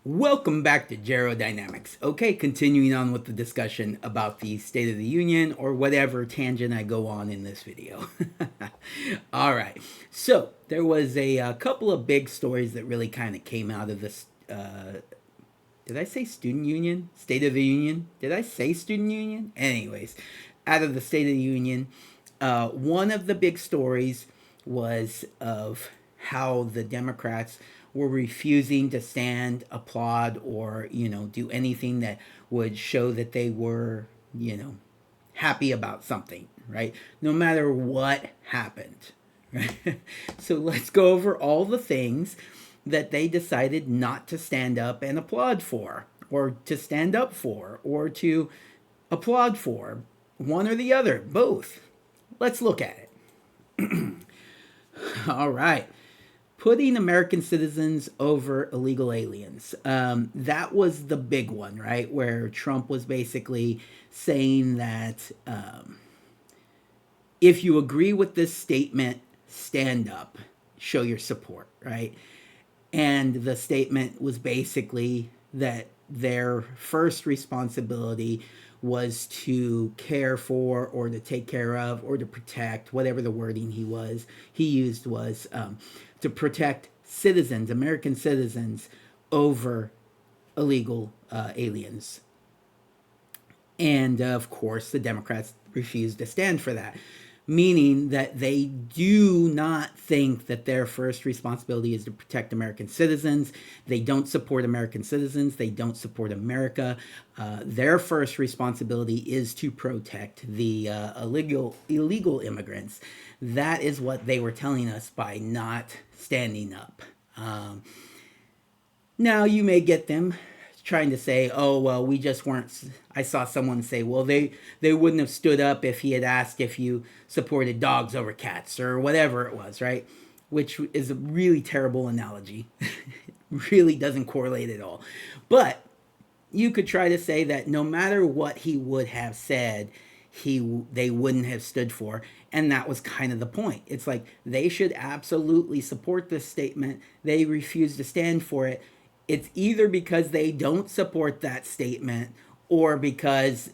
Welcome back to Gerodynamics. Okay, continuing on with the discussion about the State of the Union or whatever tangent I go on in this video. All right, so there was a couple of big stories that really kind of came out of this. Did I say Student Union? State of the Union? Did I say Student Union? Anyways, out of the State of the Union, one of the big stories was of how the Democrats were refusing to stand, applaud, or do anything that would show that they were happy about something, right? No matter what happened. Right? So let's go over all the things that they decided not to stand up and applaud for, or to stand up for, or to applaud for. One or the other, both. Let's look at it. All right. Putting American citizens over illegal aliens. That was the big one, right? Where Trump was basically saying that if you agree with this statement, stand up, show your support, right? And the statement was basically that their first responsibility was to care for or to take care of or to protect, whatever the wording he used was to protect citizens, American citizens, over illegal aliens. And of course, the Democrats refused to stand for that, meaning that they do not think that their first responsibility is to protect American citizens. They don't support American citizens. They don't support America. Their first responsibility is to protect the illegal immigrants. That is what they were telling us by not standing up. Now you may get them trying to say, "Oh well, we just weren't." I saw someone say, "Well, they wouldn't have stood up if he had asked if you supported dogs over cats or whatever it was," right? Which is a really terrible analogy. It really doesn't correlate at all. But you could try to say that no matter what he would have said, they wouldn't have stood for, and that was kind of the point. It's like they should absolutely support this statement. They refuse to stand for it. It's either because they don't support that statement or because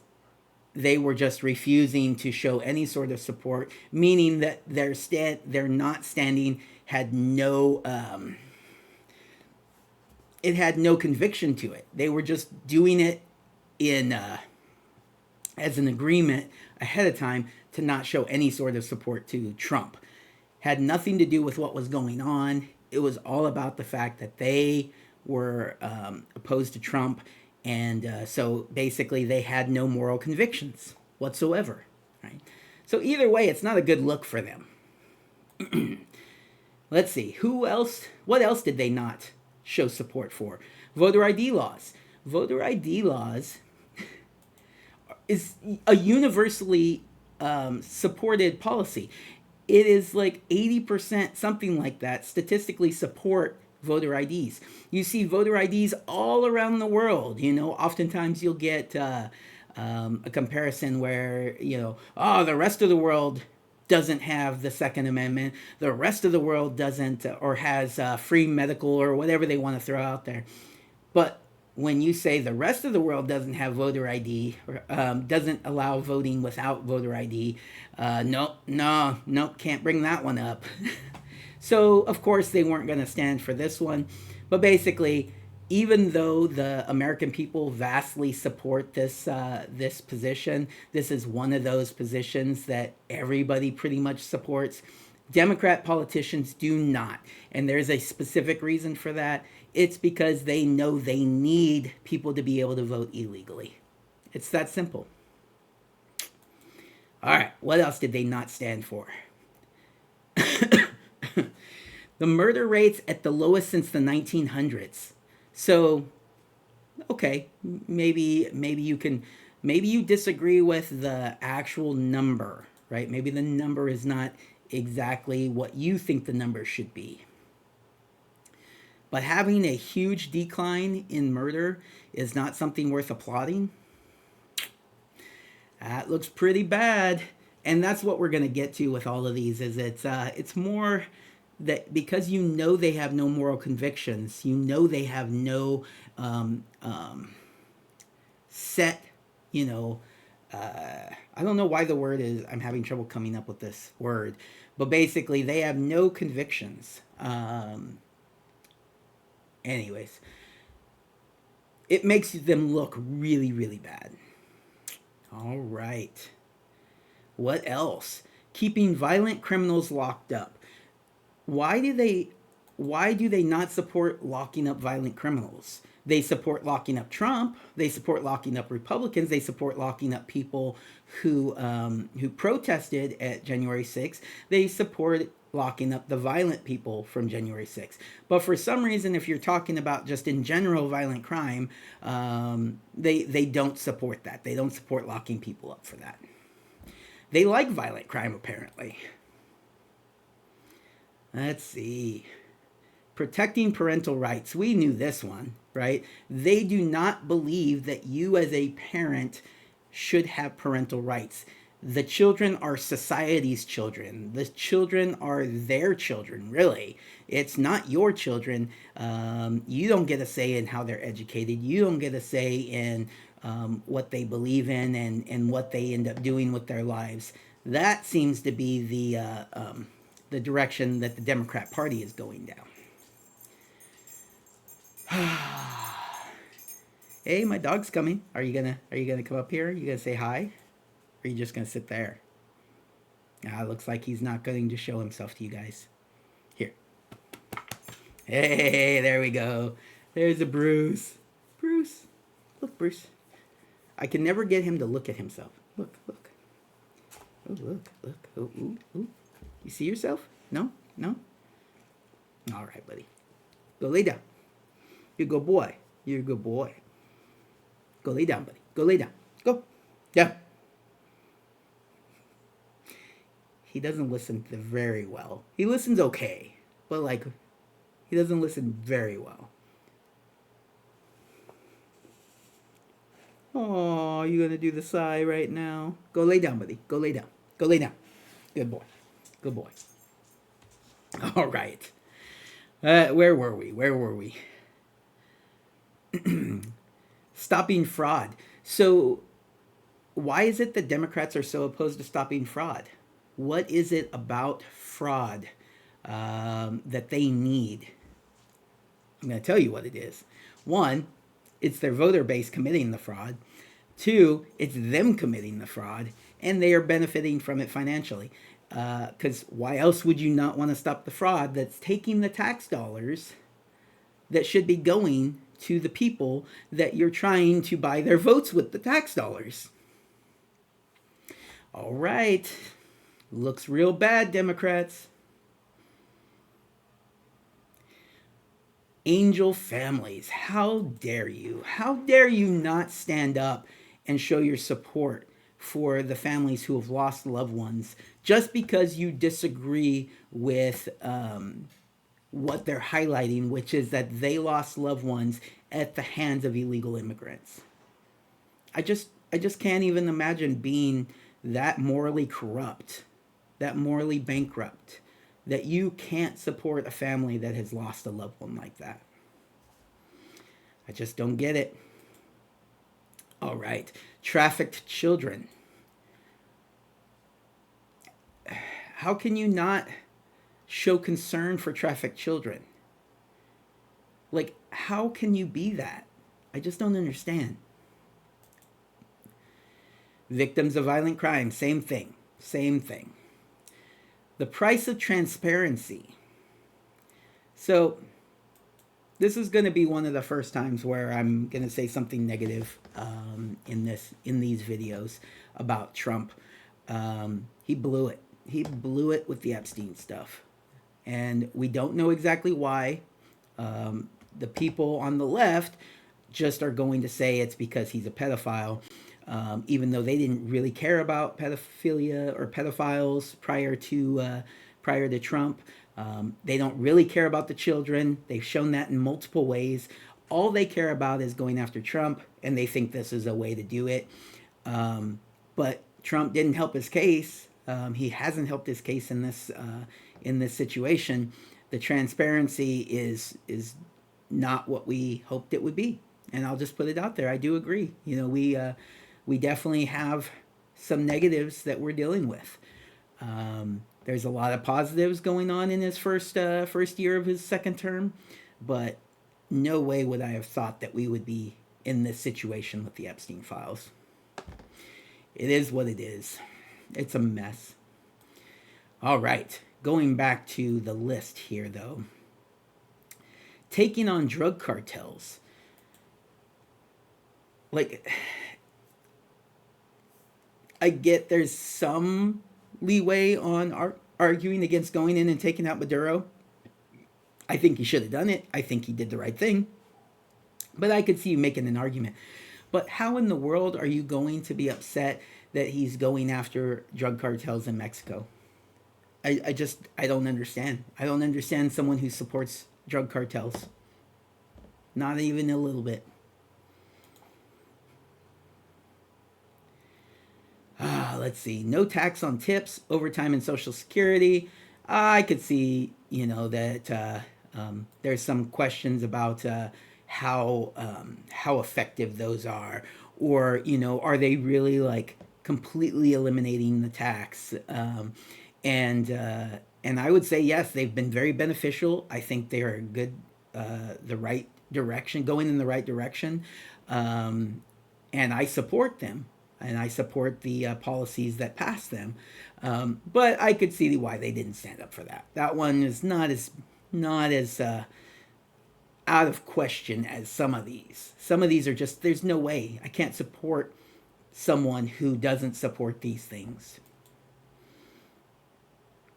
they were just refusing to show any sort of support, meaning that their not standing had no it had no conviction to it. They were just doing it in as an agreement ahead of time to not show any sort of support to Trump. Had nothing to do with what was going on. It was all about the fact that they were opposed to Trump, and so basically they had no moral convictions whatsoever. Right. So either way, it's not a good look for them. Let's see, who else? What else did they not show support for? Voter ID laws. Voter ID laws is a universally supported policy. It is like 80%, something like that, statistically support voter IDs. You see voter IDs all around the world. Oftentimes you'll get a comparison where, oh, the rest of the world doesn't have the Second Amendment. The rest of the world doesn't or has free medical or whatever they want to throw out there. But when you say the rest of the world doesn't have voter ID, or doesn't allow voting without voter ID, nope, can't bring that one up. So, of course, they weren't going to stand for this one. But basically, even though the American people vastly support this position, this is one of those positions that everybody pretty much supports. Democrat politicians do not. And there's a specific reason for that. It's because they know they need people to be able to vote illegally. It's that simple. All right, what else did they not stand for? The murder rates at the lowest since the 1900s. So, okay, maybe you disagree with the actual number, right? Maybe the number is not exactly what you think the number should be. But having a huge decline in murder is not something worth applauding. That looks pretty bad. And that's what we're going to get to with all of these is it's more that because you know they have no moral convictions, you know they have no set, you know, I don't know why the word is, I'm having trouble coming up with this word, but basically they have no convictions. Anyways, it makes them look really, really bad. All right. What else? Keeping violent criminals locked up. Why do they not support locking up violent criminals? They support locking up Trump. They support locking up Republicans. They support locking up people who protested at January 6th. They support locking up the violent people from January 6th. But for some reason, if you're talking about just in general violent crime, they don't support that. They don't support locking people up for that. They like violent crime, apparently. Let's see. Protecting parental rights. We knew this one, right? They do not believe that you as a parent should have parental rights. The children are society's children. The children are their children, really. It's not your children. You don't get a say in how they're educated. You don't get a say in what they believe in and what they end up doing with their lives. That seems to be the direction that the Democrat Party is going down. Hey, my dog's coming. Are you gonna come up here? Are you gonna say hi? Or are you just gonna sit there? Looks like he's not going to show himself to you guys. Here. Hey, there we go. There's a Bruce. Bruce. Look, Bruce. I can never get him to look at himself. Look, look. Oh, look. Oh, ooh, ooh. You see yourself? No? No? All right, buddy. Go lay down. You're a good boy. You're a good boy. Go lay down, buddy. Go lay down. Go. Down. He doesn't listen very well. He listens okay, but like, he doesn't listen very well. Oh, you gonna do the sigh right now? Go lay down, buddy. Go lay down. Go lay down. Good boy. Good boy. All right. Where were we? Stopping fraud. So, why is it that Democrats are so opposed to stopping fraud? What is it about fraud that they need? I'm going to tell you what it is. One, it's their voter base committing the fraud. Two, it's them committing the fraud, and they are benefiting from it financially. Because why else would you not want to stop the fraud that's taking the tax dollars that should be going to the people that you're trying to buy their votes with the tax dollars? All right. Looks real bad, Democrats. Angel families, how dare you? How dare you not stand up and show your support for the families who have lost loved ones just because you disagree with what they're highlighting, which is that they lost loved ones at the hands of illegal immigrants. I just can't even imagine being that morally corrupt, that morally bankrupt, that you can't support a family that has lost a loved one like that. I just don't get it. All right. Trafficked children. How can you not show concern for trafficked children? Like, how can you be that? I just don't understand. Victims of violent crime, same thing. Same thing. The price of transparency. So, this is going to be one of the first times where I'm going to say something negative in these videos about Trump. He blew it. He blew it with the Epstein stuff. And we don't know exactly why. The people on the left just are going to say it's because he's a pedophile. Even though they didn't really care about pedophilia or pedophiles prior to Trump. They don't really care about the children. They've shown that in multiple ways. All they care about is going after Trump, and they think this is a way to do it. But Trump didn't help his case. He hasn't helped his case in in this situation, the transparency is not what we hoped it would be. And I'll just put it out there. I do agree. We definitely have some negatives that we're dealing with. There's a lot of positives going on in his first year of his second term, but no way would I have thought that we would be in this situation with the Epstein files. It is what it is. It's a mess. All right, going back to the list here, though. Taking on drug cartels. Like, I get there's some leeway on arguing against going in and taking out Maduro. I think he should have done it. I think he did the right thing. But I could see you making an argument. But how in the world are you going to be upset that he's going after drug cartels in Mexico? I don't understand. I don't understand someone who supports drug cartels. Not even a little bit. Let's see. No tax on tips, overtime, and Social Security. I could see, that there's some questions about how effective those are, or are they really like completely eliminating the tax? And I would say yes, they've been very beneficial. I think they are good, the right direction, going in the right direction, and I support them. And I support the policies that pass them, but I could see why they didn't stand up for that. That one is not as out of question as some of these. Some of these are just there's no way I can't support someone who doesn't support these things.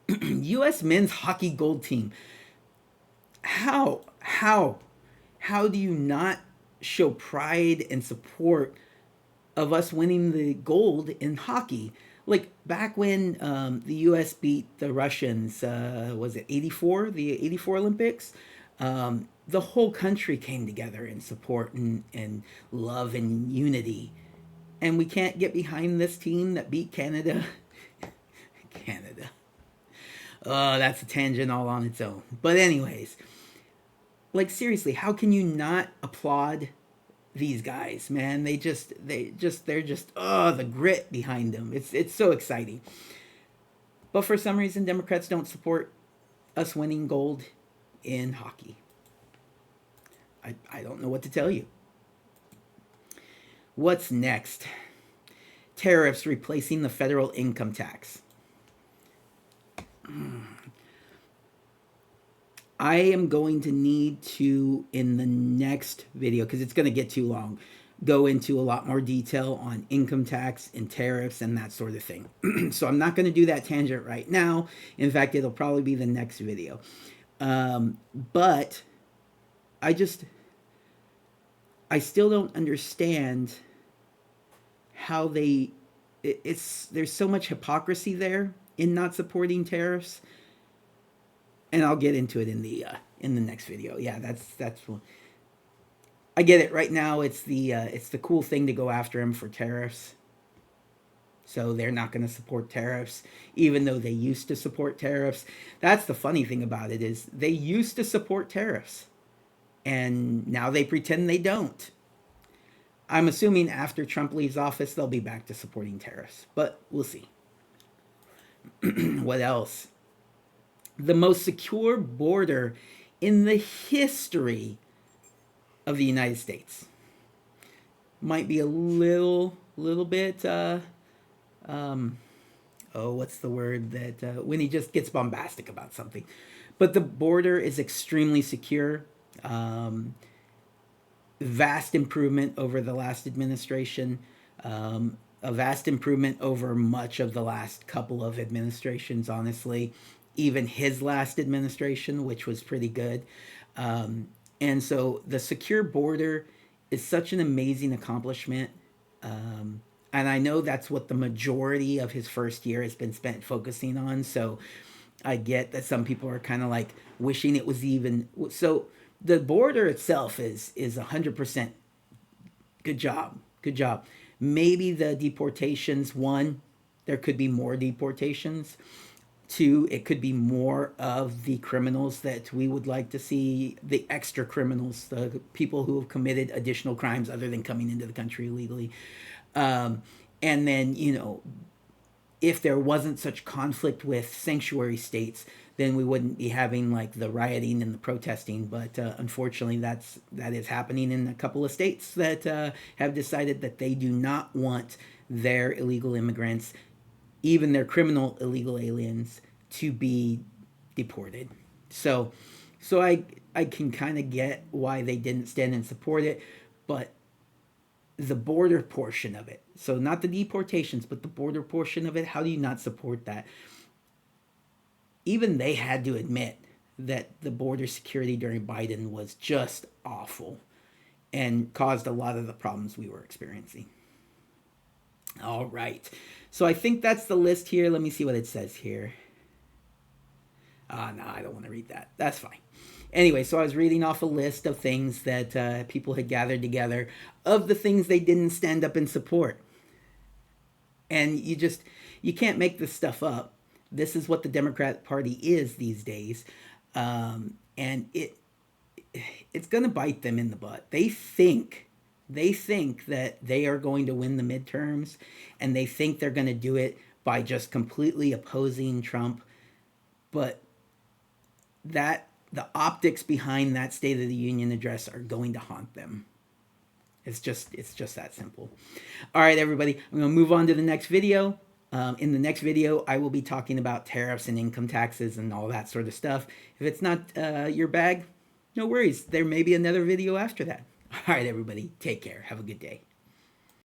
U.S. men's hockey gold team. How do you not show pride and support of us winning the gold in hockey? Like back when the U.S. beat the Russians, was it 84? The 84 Olympics? The whole country came together in support and love and unity. And we can't get behind this team that beat Canada. Canada. Oh, that's a tangent all on its own. But anyways, like seriously, how can you not applaud these guys, man? They're just the grit behind them. It's so exciting. But for some reason Democrats don't support us winning gold in hockey. I don't know what to tell you. What's next? Tariffs replacing the federal income tax. I am going to need to, in the next video, because it's going to get too long, go into a lot more detail on income tax and tariffs and that sort of thing. So I'm not going to do that tangent right now. In fact, it'll probably be the next video. But I still don't understand how there's so much hypocrisy there in not supporting tariffs. And I'll get into it in the next video. Yeah, that's I get it. Right now, it's the cool thing to go after him for tariffs. So they're not going to support tariffs, even though they used to support tariffs. That's the funny thing about it is they used to support tariffs, and now they pretend they don't. I'm assuming after Trump leaves office, they'll be back to supporting tariffs, but we'll see. What else? The most secure border in the history of the United States. Might be a little bit, what's the word that, when he just gets bombastic about something. But the border is extremely secure. Vast improvement over the last administration. A vast improvement over much of the last couple of administrations, honestly. Even his last administration, which was pretty good. And so the secure border is such an amazing accomplishment. And I know that's what the majority of his first year has been spent focusing on. So I get that some people are kind of like wishing it was even. So the border itself is 100% good job. Good job. Maybe the deportations, one, there could be more deportations. Two, it could be more of the criminals that we would like to see, the extra criminals, the people who have committed additional crimes other than coming into the country illegally. Um, and then, if there wasn't such conflict with sanctuary states, then we wouldn't be having like the rioting and the protesting. But unfortunately, that is happening in a couple of states that have decided that they do not want their illegal immigrants, even their criminal illegal aliens, to be deported. So I can kind of get why they didn't stand and support it, but the border portion of it. So not the deportations, but the border portion of it. How do you not support that? Even they had to admit that the border security during Biden was just awful and caused a lot of the problems we were experiencing. All right. So I think that's the list here. Let me see what it says here. No, I don't want to read that. That's fine. Anyway, so I was reading off a list of things that people had gathered together of the things they didn't stand up and support. And you can't make this stuff up. This is what the Democrat Party is these days. And it's going to bite them in the butt. They think that they are going to win the midterms, and they think they're going to do it by just completely opposing Trump. But the optics behind that State of the Union address are going to haunt them. It's just that simple. All right, everybody, I'm going to move on to the next video. In the next video, I will be talking about tariffs and income taxes and all that sort of stuff. If it's not your bag, no worries. There may be another video after that. All right, everybody, take care. Have a good day.